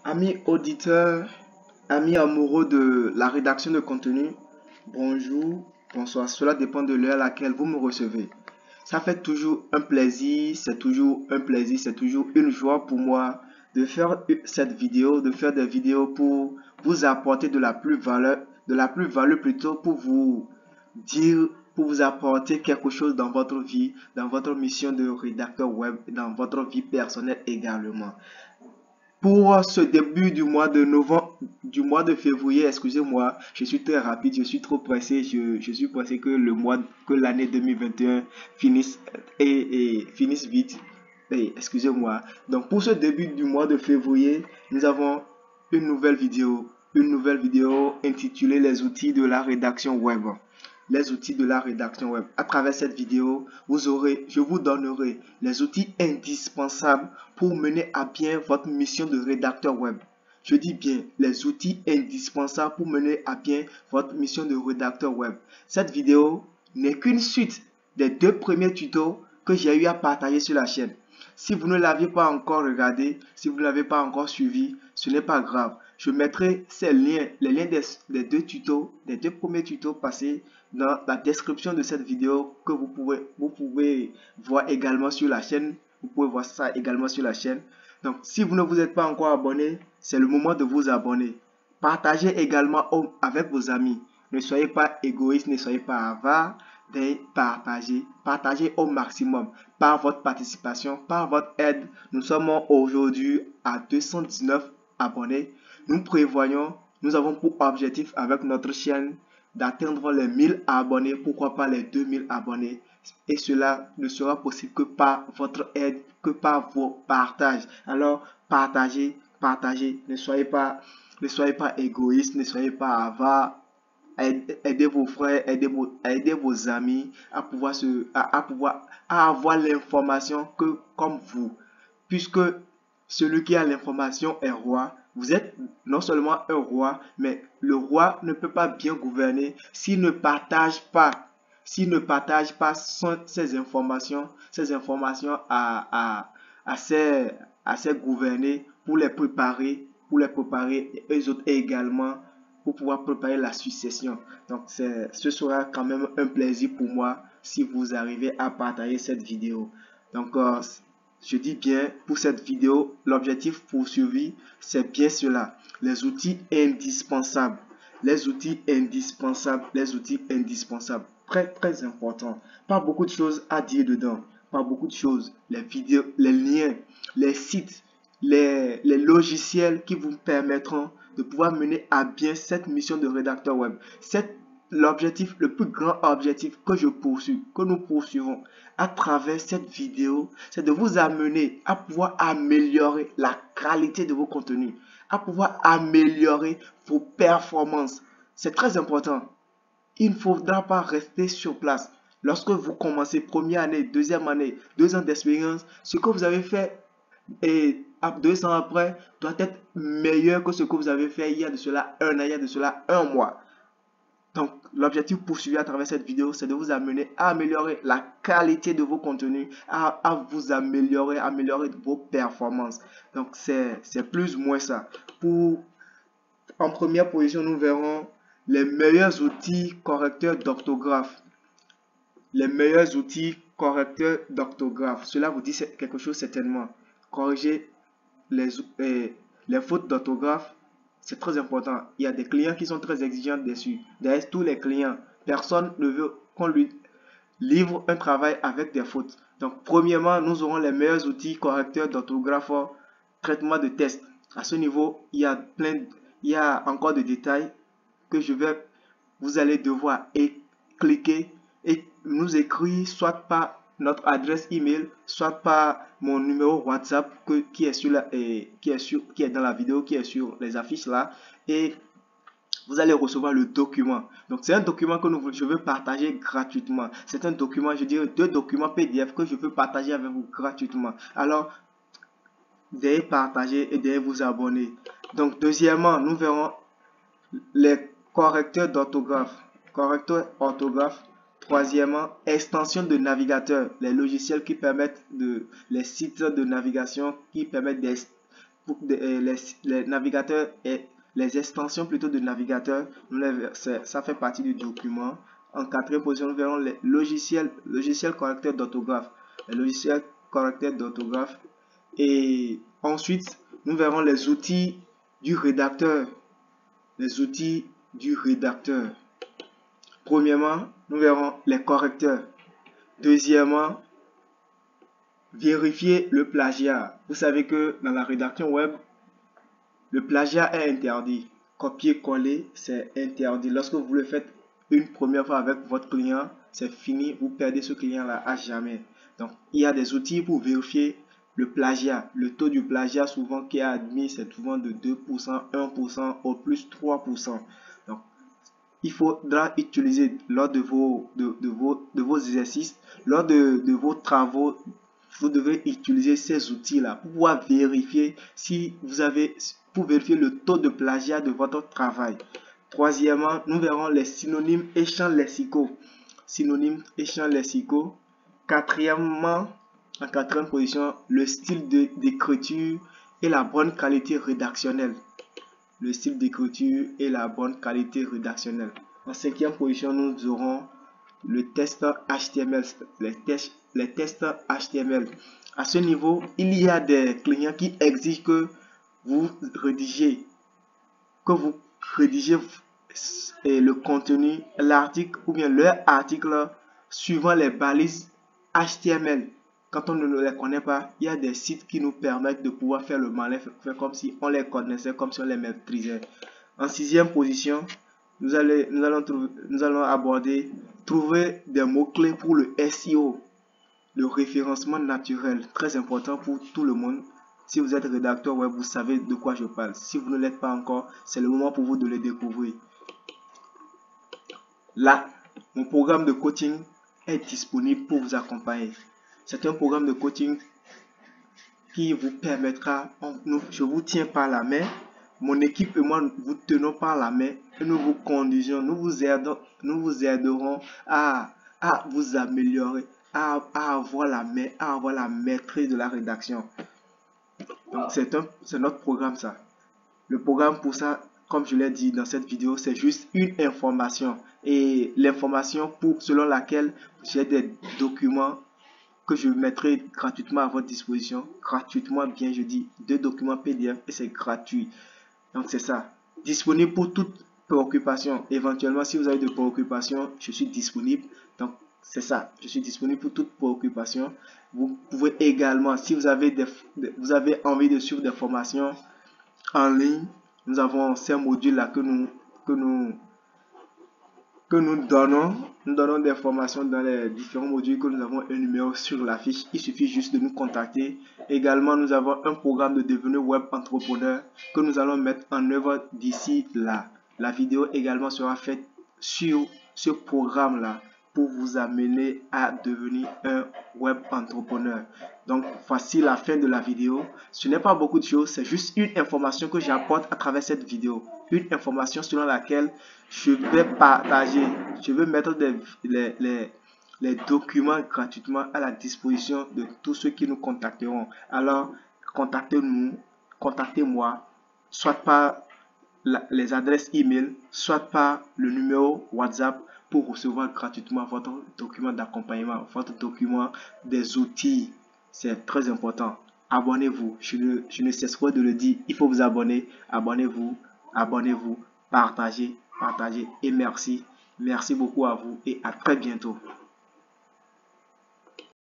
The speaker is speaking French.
Amis auditeurs, amis amoureux de la rédaction de contenu, bonjour, bonsoir, cela dépend de l'heure à laquelle vous me recevez. Ça fait toujours un plaisir, c'est toujours un plaisir, c'est toujours une joie pour moi de faire cette vidéo, de faire des vidéos pour vous apporter de la plus-value plutôt pour vous dire, pour vous apporter quelque chose dans votre vie, dans votre mission de rédacteur web, dans votre vie personnelle également. Pour ce début du mois de novembre, du mois de février, excusez-moi, je suis très rapide, je suis trop pressé, je suis pressé que l'année 2021 finisse et finisse vite. Excusez-moi. Donc pour ce début du mois de février, nous avons une nouvelle vidéo intitulée Les outils de la rédaction web. Les outils de la rédaction web. À travers cette vidéo, je vous donnerai les outils indispensables pour mener à bien votre mission de rédacteur web. Je dis bien les outils indispensables pour mener à bien votre mission de rédacteur web. Cette vidéo n'est qu'une suite des deux premiers tutos que j'ai eu à partager sur la chaîne. Si vous ne l'avez pas encore regardé, si vous ne l'avez pas encore suivi, ce n'est pas grave. Je mettrai ces liens, les liens des deux tutos, des deux premiers tutos passés dans la description de cette vidéo que vous pouvez voir également sur la chaîne. Vous pouvez voir ça également sur la chaîne. Donc, si vous ne vous êtes pas encore abonné, c'est le moment de vous abonner. Partagez également avec vos amis. Ne soyez pas égoïste, ne soyez pas avare. Partagez au maximum par votre participation, par votre aide. Nous sommes aujourd'hui à 219 abonnés. Nous avons pour objectif avec notre chaîne d'atteindre les 1000 abonnés, pourquoi pas les 2000 abonnés. Et cela ne sera possible que par votre aide, que par vos partages. Alors, partagez. Ne soyez pas égoïste, ne soyez pas avare. Aidez vos frères, aidez vos amis à avoir l'information que comme vous. Puisque celui qui a l'information est roi. Vous êtes non seulement un roi, mais le roi ne peut pas bien gouverner s'il ne partage pas ces informations à ses gouvernés pour les préparer, et eux autres également pour pouvoir préparer la succession. Donc, ce sera quand même un plaisir pour moi si vous arrivez à partager cette vidéo. Donc, je dis bien, pour cette vidéo, l'objectif poursuivi, c'est bien cela. Les outils indispensables. Les outils indispensables. Les outils indispensables. Très, très important. Pas beaucoup de choses à dire dedans. Pas beaucoup de choses. Les vidéos, les liens, les sites, les logiciels qui vous permettront de pouvoir mener à bien cette mission de rédacteur web. L'objectif, le plus grand objectif que nous poursuivons à travers cette vidéo, c'est de vous amener à pouvoir améliorer la qualité de vos contenus, à pouvoir améliorer vos performances. C'est très important. Il ne faudra pas rester sur place. Lorsque vous commencez première année, deuxième année, 2 ans d'expérience, ce que vous avez fait et 2 ans après doit être meilleur que ce que vous avez fait il y a de cela un an, il y a de cela un mois. Donc, l'objectif poursuivi à travers cette vidéo, c'est de vous amener à améliorer la qualité de vos contenus, à vous améliorer vos performances. Donc, c'est plus ou moins ça. En première position, nous verrons les meilleurs outils correcteurs d'orthographe. Les meilleurs outils correcteurs d'orthographe. Cela vous dit quelque chose certainement. Corriger les fautes d'orthographe, c'est très important. Il y a des clients qui sont très exigeants dessus. D'ailleurs, tous les clients, personne ne veut qu'on lui livre un travail avec des fautes. Donc, premièrement, nous aurons les meilleurs outils correcteurs d'orthographe, traitement de texte. À ce niveau, il y a encore des détails que vous allez devoir cliquer et nous écrire soit par notre adresse email, soit par mon numéro WhatsApp qui est dans la vidéo, qui est sur les affiches là, et vous allez recevoir le document. Donc, c'est un document que je veux partager gratuitement. C'est un document, je dirais 2 documents PDF que je veux partager avec vous gratuitement. Alors, veuillez partager et veuillez vous abonner. Donc, deuxièmement, nous verrons les correcteurs d'orthographe. Troisièmement, extension de navigateur. Les logiciels qui permettent les sites de navigation qui permettent les navigateurs et les extensions plutôt de navigateur, ça fait partie du document. En quatrième position, nous verrons les logiciels correcteurs d'orthographe. Les logiciels correcteurs d'orthographe. Et ensuite, nous verrons les outils du rédacteur. Les outils du rédacteur. Premièrement, nous verrons les correcteurs. Deuxièmement, vérifier le plagiat. Vous savez que dans la rédaction web, le plagiat est interdit. Copier-coller, c'est interdit. Lorsque vous le faites une première fois avec votre client, c'est fini. Vous perdez ce client-là à jamais. Donc, il y a des outils pour vérifier le plagiat. Le taux du plagiat souvent qui est admis, c'est souvent de 2%, 1%, au plus 3%. Donc, il faudra utiliser lors de vos exercices, lors de vos travaux, vous devez utiliser ces outils-là pour pouvoir vérifier si vous avez, pour vérifier le taux de plagiat de votre travail. Troisièmement, nous verrons les synonymes et champs lexicaux. Synonymes et champs lexicaux. Quatrièmement, en quatrième position, le style d'écriture et la bonne qualité rédactionnelle. Le style d'écriture et la bonne qualité rédactionnelle. En cinquième position, nous aurons le test HTML, les tests HTML. À ce niveau, il y a des clients qui exigent que vous rédigez le contenu, l'article ou bien leur article suivant les balises HTML. Quand on ne les connaît pas, il y a des sites qui nous permettent de pouvoir faire le malin, faire comme si on les connaissait, comme si on les maîtrisait. En sixième position, nous allons aborder trouver des mots-clés pour le SEO, le référencement naturel, très important pour tout le monde. Si vous êtes rédacteur web, vous savez de quoi je parle. Si vous ne l'êtes pas encore, c'est le moment pour vous de le découvrir. Là, mon programme de coaching est disponible pour vous accompagner. C'est un programme de coaching qui vous permettra, je vous tiens par la main, mon équipe et moi vous tenons par la main et nous vous conduisons, nous vous aiderons à vous améliorer, à avoir la main, à avoir la maîtrise de la rédaction. Donc c'est notre programme ça. Le programme pour ça, comme je l'ai dit dans cette vidéo, c'est juste une information. Et l'information selon laquelle j'ai des documents que je mettrai gratuitement à votre disposition. Gratuitement, bien je dis, 2 documents PDF et c'est gratuit. Donc c'est ça. Disponible pour toute préoccupation. Éventuellement, si vous avez des préoccupations, je suis disponible. Donc c'est ça. Je suis disponible pour toute préoccupation. Vous pouvez également, si vous avez envie de suivre des formations en ligne, nous avons ces modules là que nous donnons. Nous donnons des formations dans les différents modules que nous avons un numéro sur la fiche. Il suffit juste de nous contacter. Également, nous avons un programme de devenir web entrepreneur que nous allons mettre en œuvre d'ici là. La vidéo également sera faite sur ce programme là pour vous amener à devenir un web entrepreneur. Donc, voici la fin de la vidéo. Ce n'est pas beaucoup de choses, c'est juste une information que j'apporte à travers cette vidéo. Une information selon laquelle je vais partager, je vais mettre les documents gratuitement à la disposition de tous ceux qui nous contacteront. Alors, contactez-moi, soit par les adresses email, soit par le numéro WhatsApp pour recevoir gratuitement votre document d'accompagnement, votre document des outils. C'est très important. Abonnez-vous. Je ne cesserai de le dire. Il faut vous abonner. Abonnez-vous. Abonnez-vous. Partagez. Et merci. Merci beaucoup à vous et à très bientôt.